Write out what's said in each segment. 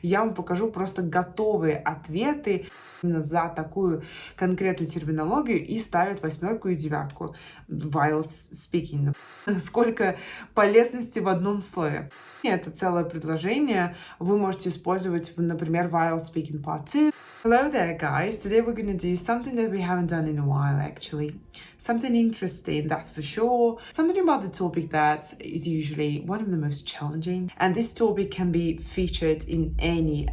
Я вам покажу просто готовые ответы именно за такую конкретную терминологию и ставят 8 и 9 while speaking. Сколько полезности в одном слове. Это целое предложение вы можете использовать, например, while speaking part 2. Hello there, guys. Today we're going to do something that we haven't done in a while, actually. Something interesting, that's for sure. Something about the topic that is usually one of the most challenging. And this topic can be featured in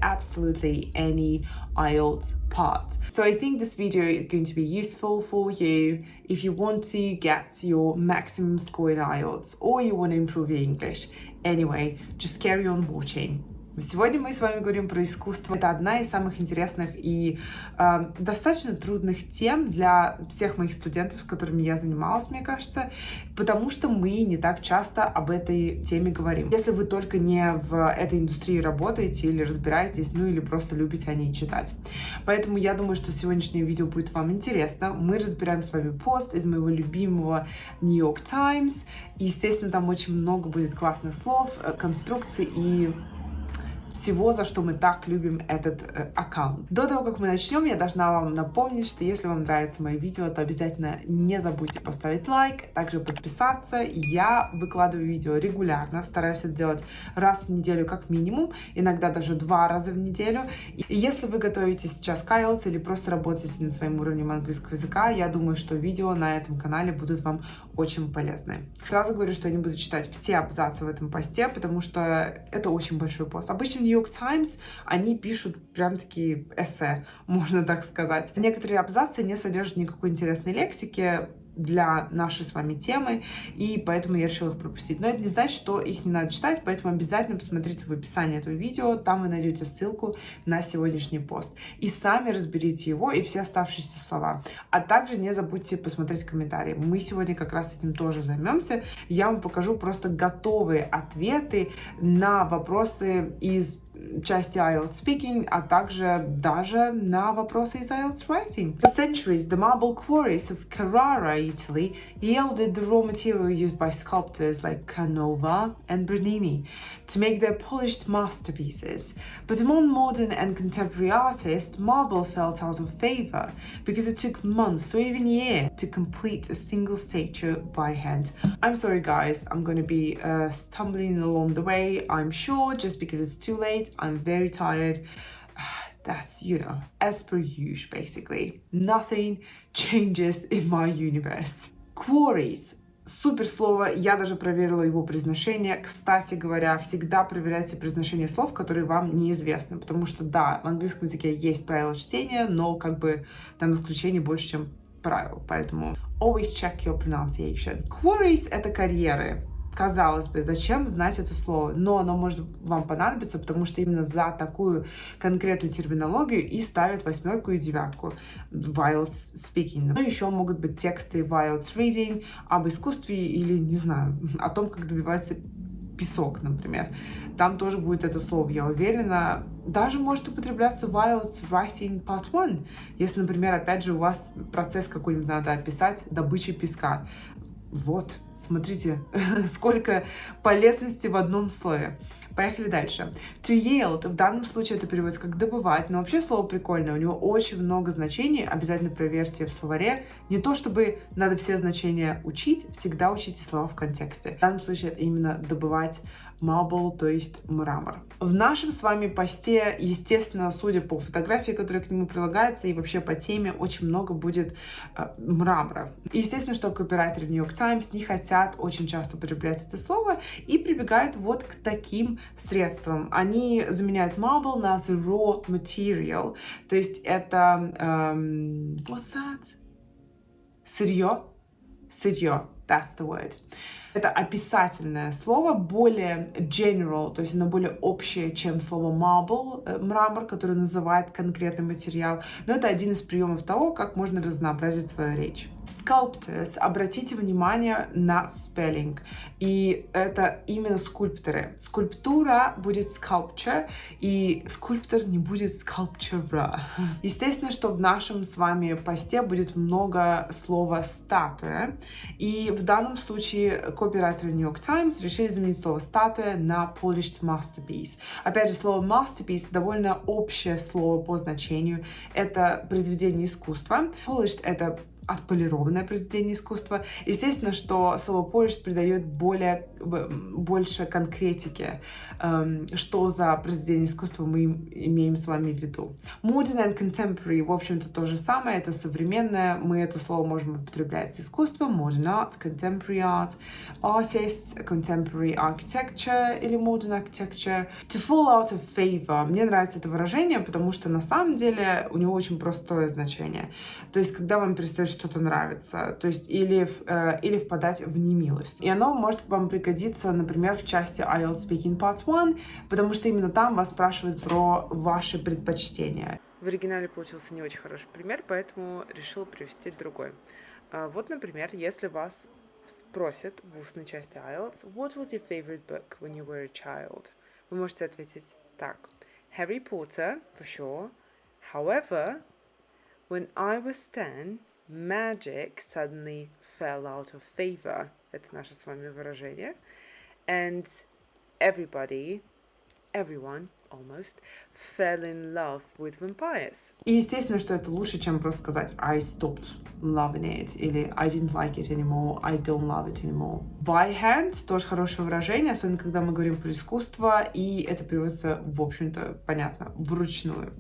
absolutely any IELTS part. So I think this video is going to be useful for you if you want to get your maximum score in IELTS or you want to improve your English. Anyway, just carry on watching. Сегодня мы с вами говорим про искусство. Это одна из самых интересных и достаточно трудных тем для всех моих студентов, с которыми я занималась, мне кажется, потому что мы не так часто об этой теме говорим. Если вы только не в этой индустрии работаете или разбираетесь, ну или просто любите о ней читать. Поэтому я думаю, что сегодняшнее видео будет вам интересно. Мы разбираем с вами пост из моего любимого New York Times. И, естественно, там очень много будет классных слов, конструкций и всего, за что мы так любим этот аккаунт. До того, как мы начнем, я должна вам напомнить, что если вам нравится мои видео, то обязательно не забудьте поставить лайк, также подписаться. Я выкладываю видео регулярно, стараюсь это делать раз в неделю как минимум, иногда даже 2 раза в неделю. И если вы готовитесь сейчас к IELTS или просто работаете над своим уровнем английского языка, я думаю, что видео на этом канале будут вам очень полезны. Сразу говорю, что я не буду читать все абзацы в этом посте, потому что это очень большой пост. Обычно New York Times, они пишут прям такие эссе, можно так сказать. Некоторые абзацы не содержат никакой интересной лексики для нашей с вами темы, и поэтому я решила их пропустить. Но это не значит, что их не надо читать, поэтому обязательно посмотрите в описании этого видео, там вы найдете ссылку на сегодняшний пост. И сами разберите его и все оставшиеся слова. А также не забудьте посмотреть комментарии. Мы сегодня как раз этим тоже займемся. Я вам покажу просто готовые ответы на вопросы из части IELTS speaking, а также даже на вопросы из IELTS writing. For centuries, the marble quarries of Carrara, Italy, yielded the raw material used by sculptors like Canova and Bernini to make their polished masterpieces. But among modern and contemporary artists, marble fell out of favor because it took months or even years to complete a single statue by hand. I'm sorry, guys, I'm going to be stumbling along the way, I'm sure, just because it's too late. I'm very tired. That's, you know, as per usual, basically. Nothing changes in my universe. Quarries. Супер слово, я даже проверила его произношение. Кстати говоря, всегда проверяйте произношение слов, которые вам неизвестны, потому что, да, в английском языке есть правила чтения, но как бы там исключений больше, чем правил, поэтому always check your pronunciation. Quarries — это карьеры. Казалось бы, зачем знать это слово? Но оно может вам понадобиться, потому что именно за такую конкретную терминологию и ставят 8 и 9 while speaking. Ну, еще могут быть тексты while reading об искусстве или, не знаю, о том, как добивается песок, например. Там тоже будет это слово, я уверена. Даже может употребляться while writing part 1. Если, например, опять же, у вас процесс какой-нибудь надо описать, добычи песка. Вот, смотрите, сколько полезности в одном слове. Поехали дальше. To yield, в данном случае это переводится как добывать, но вообще слово прикольное, у него очень много значений, обязательно проверьте в словаре. Не то чтобы надо все значения учить, всегда учите слова в контексте. В данном случае это именно добывать marble, то есть мрамор. В нашем с вами посте, естественно, судя по фотографии, которая к нему прилагается, и вообще по теме, очень много будет мрамора. Естественно, что копирайтеры New York Times не хотят очень часто употреблять это слово и прибегают вот к таким средствам. Они заменяют marble на the raw material, то есть это what's that? Сырье. That's the word. Это описательное слово, более general, то есть оно более общее, чем слово marble, мрамор, который называет конкретный материал. Но это один из приемов того, как можно разнообразить свою речь. Sculptors. Обратите внимание на spelling. И это именно скульпторы. Скульптура будет sculpture, и скульптор не будет sculptura. Естественно, что в нашем с вами посте будет много слова статуя. И в данном случае копирайтеры New York Times решили заменить слово «статуя» на polished masterpiece. Опять же, слово masterpiece довольно общее слово по значению. Это произведение искусства. Polished — это отполированное произведение искусства. Естественно, что слово polished придает больше конкретики, что за произведение искусства мы имеем с вами в виду. Modern and contemporary, в общем-то, то же самое, это современное, мы это слово можем употреблять с искусством, modern art, contemporary art, artists, contemporary architecture или modern architecture. To fall out of favor. Мне нравится это выражение, потому что на самом деле у него очень простое значение. То есть, когда вам перестает что-то нравится, то есть или впадать в немилость. И оно может вам пригодиться, например, в части IELTS Speaking Part 1, потому что именно там вас спрашивают про ваши предпочтения. В оригинале получился не очень хороший пример, поэтому решил привести другой. Вот, например, если вас спросят в устной части IELTS «What was your favorite book when you were a child?» Вы можете ответить так. Harry Potter, for sure. However, when I was 10, magic suddenly fell out of favor. Это наше с вами выражение. And everyone, almost, fell in love with vampires. И естественно, что это лучше, чем просто сказать I stopped loving it или I didn't like it anymore, I don't love it anymore. By hand тоже хорошее выражение, особенно когда мы говорим про искусство, и это переводится, в общем-то, понятно, вручную.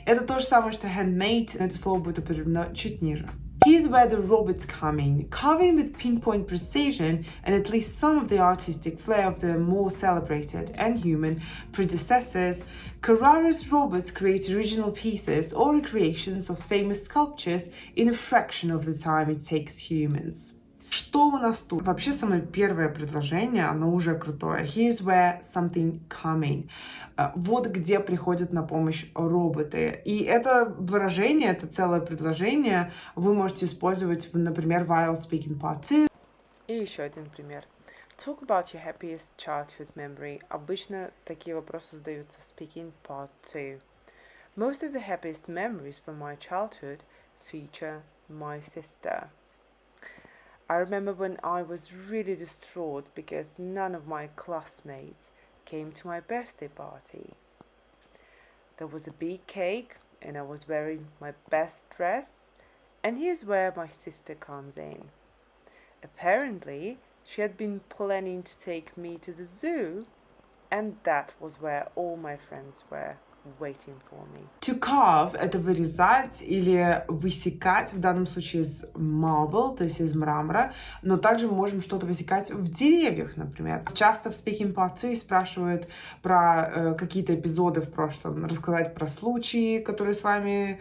Это то же самое, что handmade, но это слово будет употреблено чуть ниже. Here's where the robots come in, carving with pinpoint precision and at least some of the artistic flair of the more celebrated and human predecessors. Carrara's robots create original pieces or recreations of famous sculptures in a fraction of the time it takes humans. Что у нас тут? Вообще, самое первое предложение, оно уже крутое. Here's where something coming. Вот где приходят на помощь роботы. И это выражение, это целое предложение вы можете использовать, например, в IELTS Speaking Part 2. И еще один пример. Talk about your happiest childhood memory. Обычно такие вопросы задаются в Speaking Part 2. Most of the happiest memories from my childhood feature my sister. I remember when I was really distraught because none of my classmates came to my birthday party. There was a big cake and I was wearing my best dress, and here's where my sister comes in. Apparently, she had been planning to take me to the zoo, and that was where all my friends were waiting for me. To carve — это вырезать или высекать, в данном случае из marble, то есть из мрамора, но также мы можем что-то высекать в деревьях, например. Часто в Speaking Part 2 спрашивают про какие-то эпизоды в прошлом, рассказать про случаи, который с вами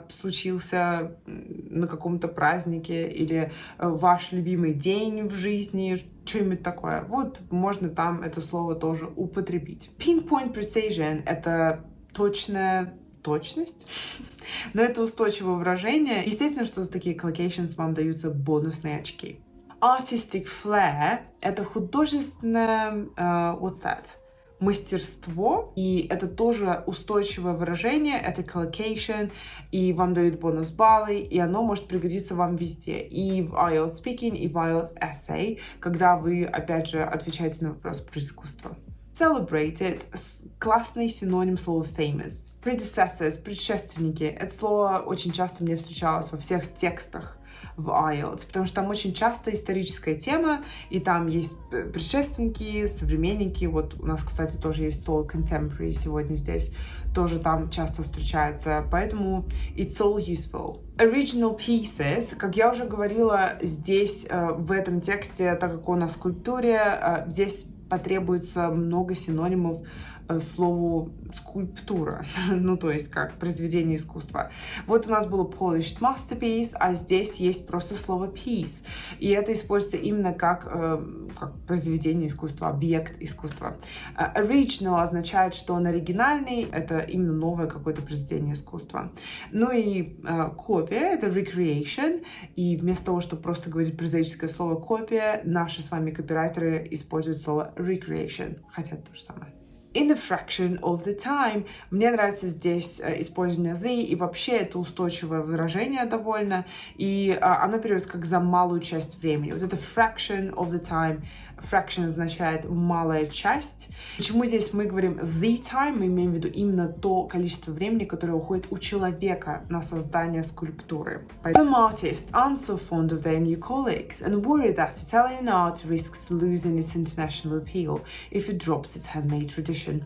случился на каком-то празднике, или ваш любимый день в жизни, что-нибудь такое. Вот можно там это слово тоже употребить. Pinpoint precision — это точная точность, но это устойчивое выражение. Естественно, что за такие collocations вам даются бонусные очки. Artistic flair — это художественное what's that? Мастерство, и это тоже устойчивое выражение, это collocation, и вам дают бонус-баллы, и оно может пригодиться вам везде, и в IELTS Speaking, и в IELTS Essay, когда вы, опять же, отвечаете на вопрос про искусство. Celebrated — классный синоним слова famous. Predecessors — предшественники. Это слово очень часто мне встречалось во всех текстах в IELTS, потому что там очень часто историческая тема, и там есть предшественники, современники. Вот у нас, кстати, тоже есть слово contemporary сегодня здесь, тоже там часто встречается, поэтому it's all useful. Original pieces, как я уже говорила, здесь в этом тексте, так как у нас в культуре, здесь потребуется много синонимов слову скульптура, ну то есть как произведение искусства. Вот у нас было polished masterpiece, а здесь есть просто слово piece, и это используется именно как произведение искусства, объект искусства. Original означает, что он оригинальный, это именно новое какое-то произведение искусства. Ну и копия — это recreation, и вместо того, чтобы просто говорить прозаическое слово копия, наши с вами копирайтеры используют слово recreation, хотя это то же самое. in a fraction of the time. Мне нравится здесь использование the, и вообще это устойчивое выражение довольно, и оно переводится как за малую часть времени. Вот это fraction of the time. Fraction означает малая часть. Почему здесь мы говорим the time? Мы имеем в виду именно то количество времени, которое уходит у человека на создание скульптуры. Some artists aren't so fond of their new colleagues and worry that Italian art risks losing its international appeal if it drops its handmade tradition.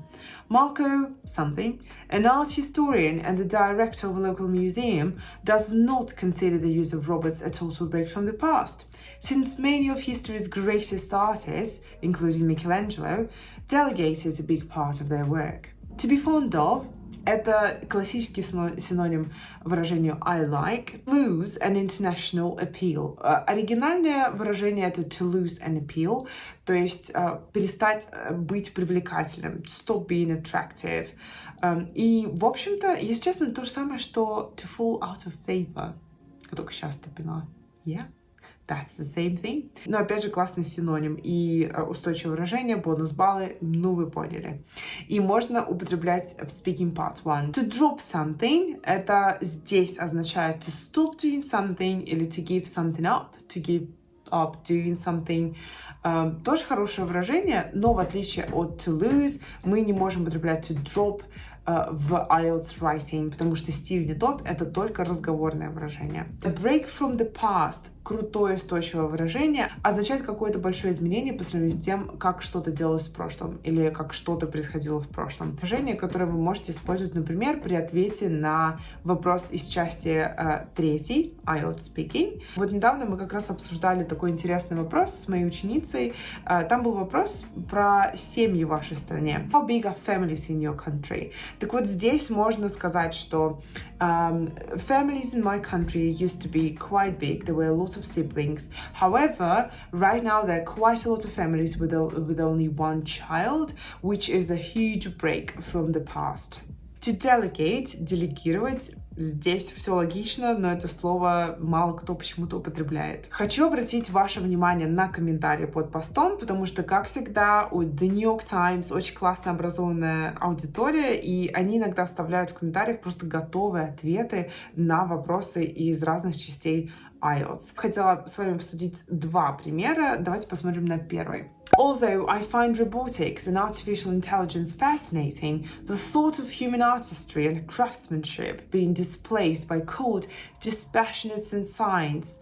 Marco something, an art historian and the director of a local museum, does not consider the use of robots a total break from the past, since many of history's greatest artists, including Michelangelo, delegated a big part of their work. To be fond of — это классический синоним выражению I like. Lose an international appeal. Оригинальное выражение — это to lose an appeal, то есть перестать быть привлекательным, stop being attractive. И, в общем-то, если честно, то же самое, что to fall out of favor. Я только сейчас это поняла. Yeah. That's the same thing. Но опять же классный синоним и устойчивое выражение, бонус-баллы, ну вы поняли. И можно употреблять в speaking part 1. To drop something — это здесь означает to stop doing something или to give something up, to give up doing something. Тоже хорошее выражение, но в отличие от to lose мы не можем употреблять to drop в IELTS writing, потому что стиль не тот, это только разговорное выражение. A break from the past — крутое устойчивое выражение, означает какое-то большое изменение по сравнению с тем, как что-то делалось в прошлом или как что-то происходило в прошлом. Выражение, которое вы можете использовать, например, при ответе на вопрос из части 3 IELTS Speaking. Вот недавно мы как раз обсуждали такой интересный вопрос с моей ученицей. Там был вопрос про семьи в вашей стране. How big are families in your country? Так вот, здесь можно сказать, что families in my country used to be quite big. There were a lot of siblings. However, right now there are quite a lot of families with only one child, which is a huge break from the past. To delegate — делегировать. Здесь все логично, но это слово мало кто почему-то употребляет. Хочу обратить ваше внимание на комментарии под постом, потому что, как всегда, у The New York Times очень классно образованная аудитория, и они иногда оставляют в комментариях просто готовые ответы на вопросы из разных частей IELTS. Хотела с вами обсудить два примера. Давайте посмотрим на первый. Although I find robotics and artificial intelligence fascinating, the thought of human artistry and craftsmanship being displaced by cold, dispassionate science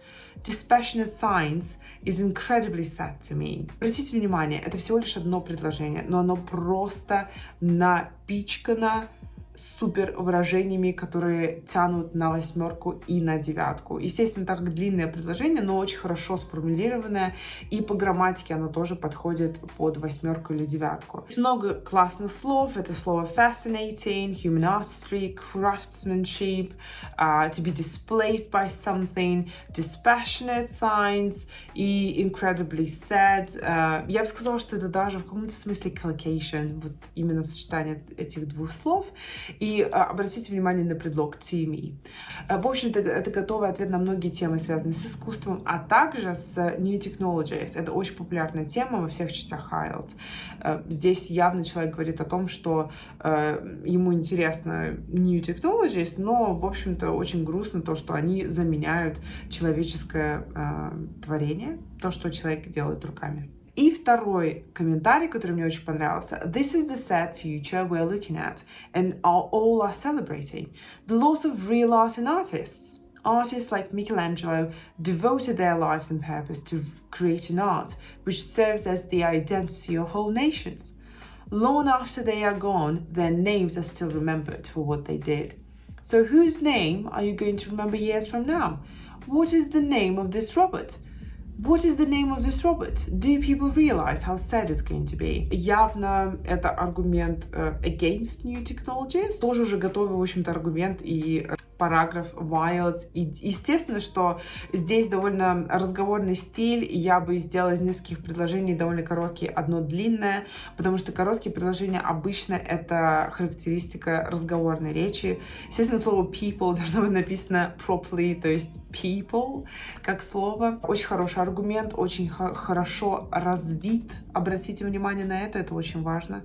is incredibly sad to me. Обратите внимание, это всего лишь одно предложение, но оно просто напичкано супер выражениями, которые тянут на 8 и на 9. Естественно, так как длинное предложение, но очень хорошо сформулированное, и по грамматике оно тоже подходит под 8 или 9. Много классных слов. Это слово fascinating, human artistry, craftsmanship, to be displaced by something, dispassionate science и incredibly sad. Я бы сказала, что это даже в каком-то смысле collocation, вот именно сочетание этих двух слов. И обратите внимание на предлог to me. В общем-то, это готовый ответ на многие темы, связанные с искусством, а также с new technologies. Это очень популярная тема во всех частях IELTS. Здесь явно человек говорит о том, что ему интересно new technologies, но, в общем-то, очень грустно то, что они заменяют человеческое творение, то, что человек делает руками. И второй комментарий, который мне очень понравился. This is the sad future we're looking at, and all are celebrating. The loss of real art and artists. Artists like Michelangelo devoted their lives and purpose to create an art which serves as the identity of whole nations. Long after they are gone, their names are still remembered for what they did. So whose name are you going to remember years from now? What is the name of this robot? What is the name of this robot? Do people realize how sad it's going to be? Явно это аргумент against new technologies. Тоже уже готовый, в общем-то, аргумент и параграф wilds. И естественно, что здесь довольно разговорный стиль, и я бы сделала из нескольких предложений довольно короткие, одно длинное, потому что короткие предложения обычно это характеристика разговорной речи. Естественно, слово people должно быть написано properly, то есть people как слово. Очень хороший аргумент, очень хорошо развит. Обратите внимание на это очень важно.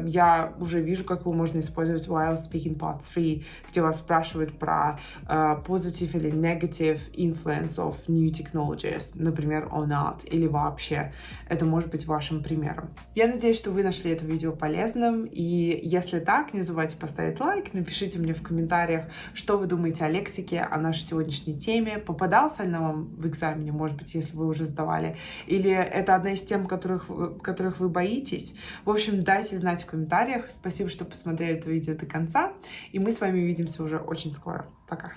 Я уже вижу, как его можно использовать while speaking part 3, где вас спрашивают про positive или negative influence of new technologies, например, or not, или вообще. Это может быть вашим примером. Я надеюсь, что вы нашли это видео полезным, и если так, не забывайте поставить лайк, напишите мне в комментариях, что вы думаете о лексике, о нашей сегодняшней теме, попадался ли она вам в экзамене, может быть, если вы уже сдавали, или это одна из тем, которых вы боитесь. В общем, дайте знать в комментариях. Спасибо, что посмотрели это видео до конца, и мы с вами увидимся уже очень скоро. Пока!